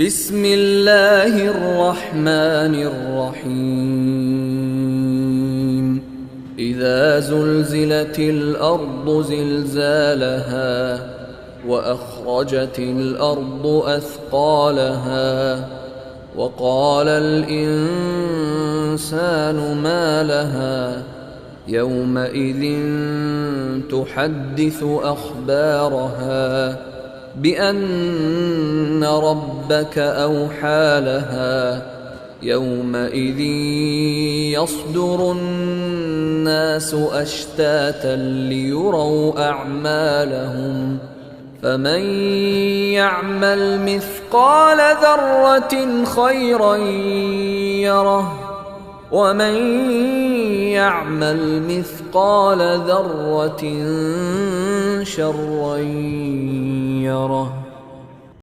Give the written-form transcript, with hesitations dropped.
بسم الله الرحمن الرحيم إذا زلزلت الأرض زلزالها وأخرجت الأرض أثقالها وقال الإنسان ما لها يومئذ تحدث أخبارها بأن ربك أوحى لها يومئذ يصدر الناس أشتاتا ليروا أعمالهم فمن يعمل مثقال ذرة خيرا يره ومن يعمل مثقال ذرة شرا يره.